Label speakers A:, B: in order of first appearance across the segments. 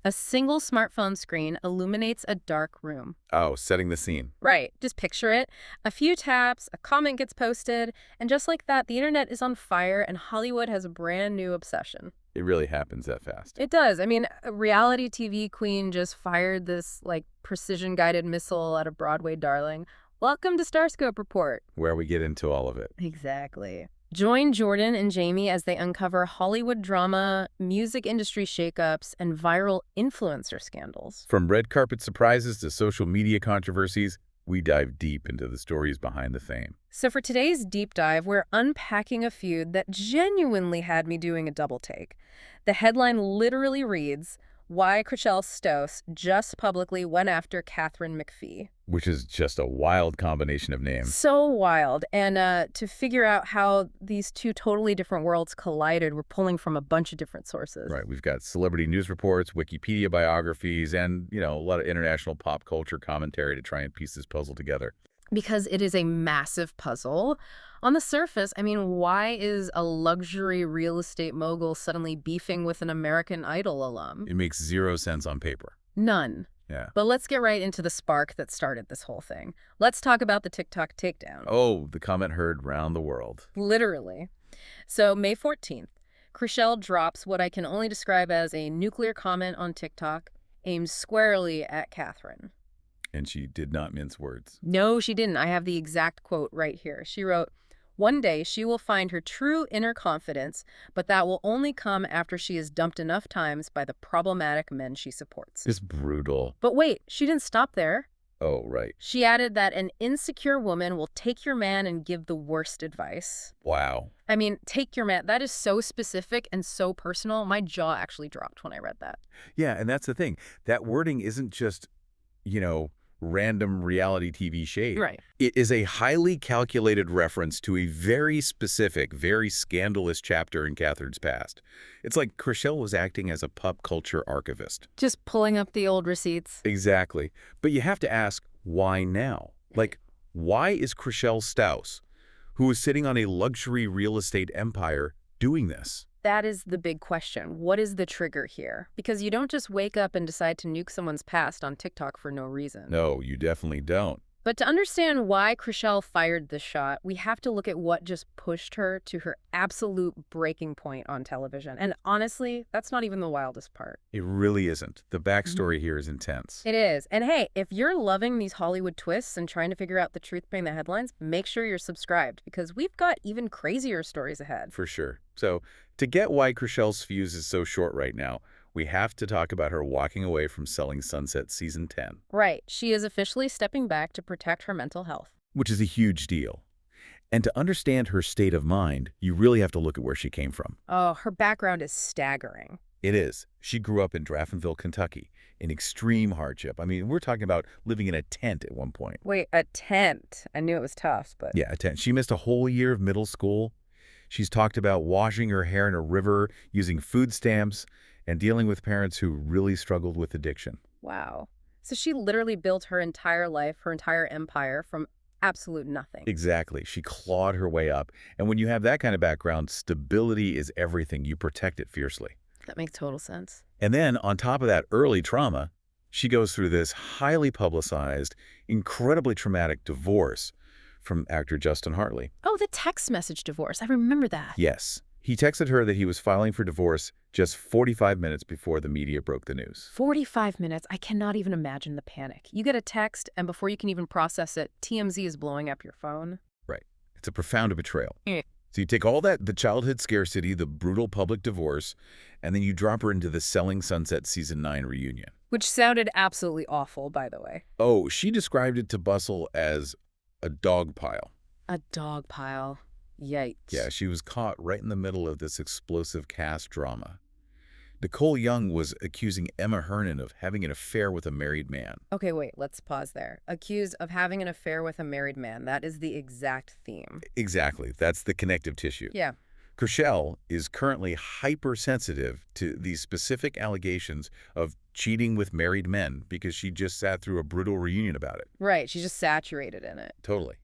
A: A single smartphone screen illuminates a dark room.
B: Oh, setting the scene.
A: Right, just picture it. A few taps, a comment gets posted, and just like that, the internet is on fire and Hollywood has a brand new obsession.
B: It really happens that fast.
A: It does. I mean, a reality TV queen just fired this, precision-guided missile at a Broadway darling. Welcome to Starscope Report.
B: Where we get into all of it.
A: Exactly. Join Jordan and Jamie as they uncover Hollywood drama, music industry shakeups, and viral influencer scandals.
B: From red carpet surprises to social media controversies, we dive deep into the stories behind the fame.
A: So for today's deep dive, we're unpacking a feud that genuinely had me doing a double take. The headline literally reads, "Why Chrishell Stause just publicly went after Katharine McPhee."
B: Which is just a wild combination of names.
A: So wild. And to figure out how these two totally different worlds collided, we're pulling from a bunch of different sources.
B: Right. We've got celebrity news reports, Wikipedia biographies, and, a lot of international pop culture commentary to try and piece this puzzle together.
A: Because it is a massive puzzle. On the surface, I mean, why is a luxury real estate mogul suddenly beefing with an American Idol alum?
B: It makes zero sense on paper.
A: None.
B: Yeah.
A: But let's get right into the spark that started this whole thing. Let's talk about the TikTok takedown.
B: Oh, the comment heard round the world.
A: Literally. So May 14th, Chrishell drops what I can only describe as a nuclear comment on TikTok aimed squarely at Katharine.
B: And she did not mince words.
A: No, she didn't. I have the exact quote right here. She wrote, "One day she will find her true inner confidence, but that will only come after she is dumped enough times by the problematic men she supports."
B: It's brutal.
A: But wait, she didn't stop there.
B: Oh, right.
A: She added that an insecure woman will take your man and give the worst advice.
B: Wow.
A: I mean, take your man. That is so specific and so personal. My jaw actually dropped when I read that.
B: Yeah, and that's the thing. That wording isn't just, random reality TV shade.
A: Right.
B: It is a highly calculated reference to a very specific, very scandalous chapter in Catherine's past. It's like Chrishell was acting as a pop culture archivist.
A: Just pulling up the old receipts.
B: Exactly. But you have to ask, why now? Why is Chrishell Stause, who is sitting on a luxury real estate empire, doing this?
A: That is the big question. What is the trigger here? Because you don't just wake up and decide to nuke someone's past on TikTok for no reason.
B: No, you definitely don't.
A: But to understand why Chrishell fired the shot, we have to look at what just pushed her to her absolute breaking point on television. And honestly, that's not even the wildest part.
B: It really isn't. The backstory here is intense.
A: It is. And hey, if you're loving these Hollywood twists and trying to figure out the truth behind the headlines, make sure you're subscribed because we've got even crazier stories ahead.
B: For sure. So, to get why Chrishell's fuse is so short right now, we have to talk about her walking away from Selling Sunset Season 10.
A: Right. She is officially stepping back to protect her mental health.
B: Which is a huge deal. And to understand her state of mind, you really have to look at where she came from.
A: Oh, her background is staggering.
B: It is. She grew up in Draftonville, Kentucky, in extreme hardship. I mean, we're talking about living in a tent at one point.
A: Wait, a tent? I knew it was tough, but...
B: Yeah, a tent. She missed a whole year of middle school. She's talked about washing her hair in a river, using food stamps, and dealing with parents who really struggled with addiction.
A: Wow. So she literally built her entire life, her entire empire from absolute nothing.
B: Exactly. She clawed her way up. And when you have that kind of background, stability is everything. You protect it fiercely.
A: That makes total sense.
B: And then on top of that early trauma, she goes through this highly publicized, incredibly traumatic divorce from actor Justin Hartley.
A: Oh, the text message divorce. I remember that.
B: Yes. He texted her that he was filing for divorce just 45 minutes before the media broke the news.
A: 45 minutes. I cannot even imagine the panic. You get a text, and before you can even process it, TMZ is blowing up your phone.
B: Right. It's a profound betrayal.
A: Yeah.
B: So you take all that, the childhood scarcity, the brutal public divorce, and then you drop her into the Selling Sunset Season 9 reunion.
A: Which sounded absolutely awful, by the way.
B: Oh, she described it to Bustle as a dog pile.
A: A dog pile. Yikes.
B: Yeah, she was caught right in the middle of this explosive cast drama. Nicole Young was accusing Emma Hernan of having an affair with a married man.
A: Okay, wait, let's pause there. Accused of having an affair with a married man. That is the exact theme.
B: Exactly. That's the connective tissue.
A: Yeah.
B: Chrishell is currently hypersensitive to these specific allegations of cheating with married men because she just sat through a brutal reunion about it.
A: Right, she's just saturated in it.
B: Totally.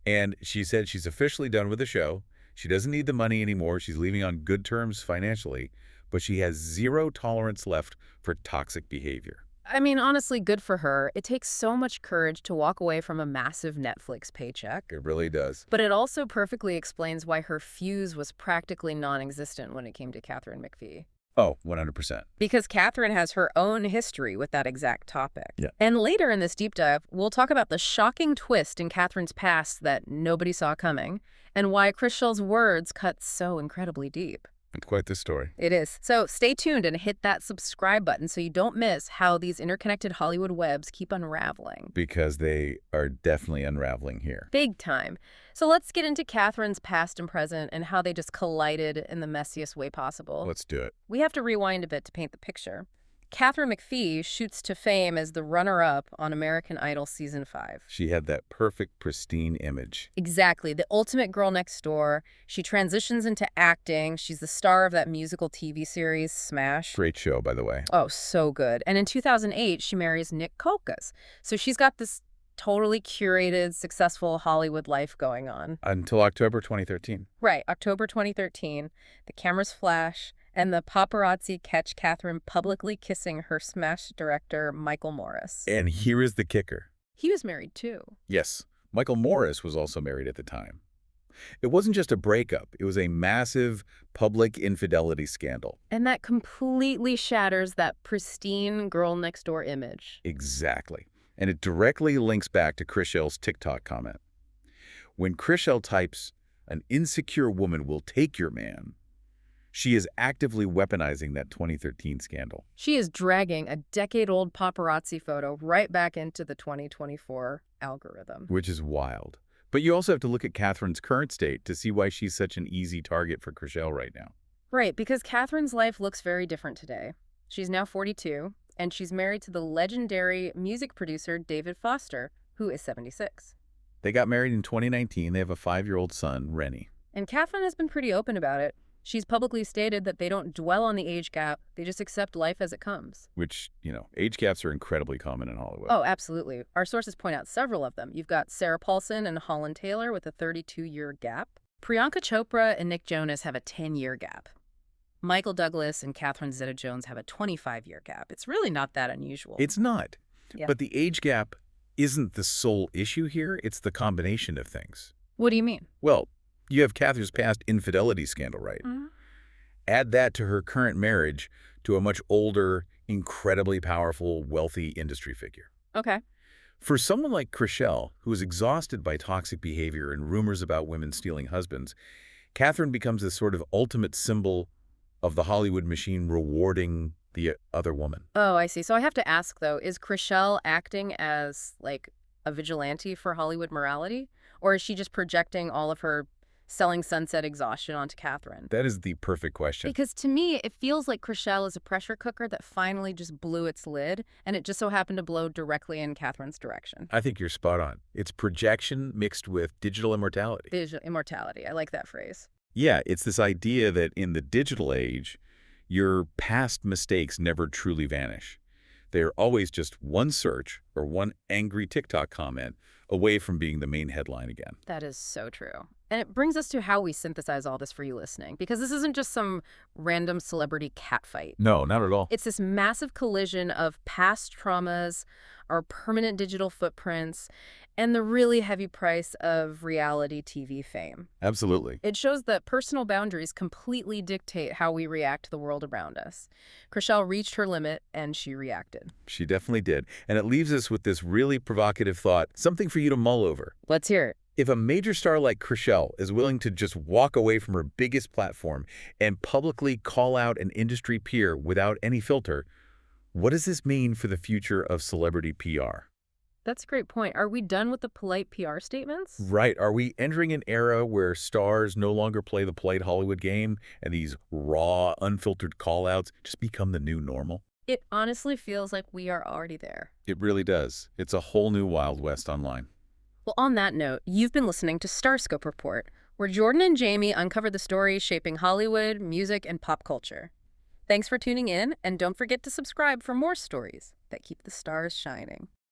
B: And she said she's officially done with the show. She doesn't need the money anymore. She's leaving on good terms financially. but she has zero tolerance left for toxic behavior.
A: I mean, honestly, good for her. It takes so much courage to walk away from a massive Netflix paycheck.
B: It really does.
A: But it also perfectly explains why her fuse was practically non-existent when it came to Katharine McPhee.
B: Oh, 100%.
A: Because Katharine has her own history with that exact topic.
B: Yeah.
A: And later in this deep dive, we'll talk about the shocking twist in Katharine's past that nobody saw coming, and why Chrishell's words cut so incredibly deep.
B: It's quite the story.
A: It is. So stay tuned and hit that subscribe button so you don't miss how these interconnected Hollywood webs keep unraveling.
B: Because they are definitely unraveling here.
A: Big time. So let's get into Katharine's past and present and how they just collided in the messiest way possible.
B: Let's do it.
A: We have to rewind a bit to paint the picture. Katharine McPhee shoots to fame as the runner-up on American Idol Season 5.
B: She had that perfect, pristine image.
A: Exactly, the ultimate girl next door. She transitions into acting. She's the star of that musical TV series, Smash.
B: Great show, by the way.
A: Oh, so good. And in 2008, she marries Nick Kokas. So she's got this totally curated, successful Hollywood life going on.
B: Until October 2013.
A: Right, October 2013. The cameras flash, and the paparazzi catch Katharine publicly kissing her Smash director, Michael Morris.
B: And here is the kicker.
A: He was married, too.
B: Yes, Michael Morris was also married at the time. It wasn't just a breakup. It was a massive public infidelity scandal.
A: And that completely shatters that pristine girl-next-door image.
B: Exactly. And it directly links back to Chrishell's TikTok comment. When Chrishell types, "An insecure woman will take your man," she is actively weaponizing that 2013 scandal.
A: She is dragging a decade-old paparazzi photo right back into the 2024 algorithm.
B: Which is wild. But you also have to look at Katharine's current state to see why she's such an easy target for Chrishell right now.
A: Right, because Katharine's life looks very different today. She's now 42, and she's married to the legendary music producer David Foster, who is 76.
B: They got married in 2019. They have a 5-year-old son, Rennie.
A: And Katharine has been pretty open about it. She's publicly stated that they don't dwell on the age gap, they just accept life as it comes.
B: Which, age gaps are incredibly common in Hollywood.
A: Oh, absolutely. Our sources point out several of them. You've got Sarah Paulson and Holland Taylor with a 32-year gap. Priyanka Chopra and Nick Jonas have a 10-year gap. Michael Douglas and Catherine Zeta-Jones have a 25-year gap. It's really not that unusual.
B: It's not.
A: Yeah.
B: But the age gap isn't the sole issue here. It's the combination of things.
A: What do you mean?
B: Well, you have Katharine's past infidelity scandal, right?
A: Mm-hmm.
B: Add that to her current marriage to a much older, incredibly powerful, wealthy industry figure.
A: Okay.
B: For someone like Chrishell, who is exhausted by toxic behavior and rumors about women stealing husbands, Katharine becomes this sort of ultimate symbol of the Hollywood machine rewarding the other woman.
A: Oh, I see. So I have to ask, though, is Chrishell acting as, like, a vigilante for Hollywood morality? Or is she just projecting all of her selling sunset exhaustion onto Katharine?
B: That is the perfect question.
A: Because to me, it feels like Chrishell is a pressure cooker that finally just blew its lid, and it just so happened to blow directly in Katharine's direction.
B: I think you're spot on. It's projection mixed with digital immortality.
A: Digital immortality. I like that phrase.
B: Yeah, it's this idea that in the digital age, your past mistakes never truly vanish. They are always just one search or one angry TikTok comment away from being the main headline again.
A: That is so true. And it brings us to how we synthesize all this for you listening, because this isn't just some random celebrity catfight.
B: No, not at all.
A: It's this massive collision of past traumas, our permanent digital footprints, and the really heavy price of reality TV fame.
B: Absolutely.
A: It shows that personal boundaries completely dictate how we react to the world around us. Chrishell reached her limit, and she reacted.
B: She definitely did. And it leaves us with this really provocative thought, something for you to mull over.
A: Let's hear it.
B: If a major star like Chrishell is willing to just walk away from her biggest platform and publicly call out an industry peer without any filter, what does this mean for the future of celebrity PR?
A: That's a great point. Are we done with the polite PR statements?
B: Right. Are we entering an era where stars no longer play the polite Hollywood game and these raw, unfiltered call-outs just become the new normal?
A: It honestly feels like we are already there.
B: It really does. It's a whole new Wild West online.
A: Well, on that note, you've been listening to Starscope Report, where Jordan and Jamie uncover the stories shaping Hollywood, music, and pop culture. Thanks for tuning in, and don't forget to subscribe for more stories that keep the stars shining.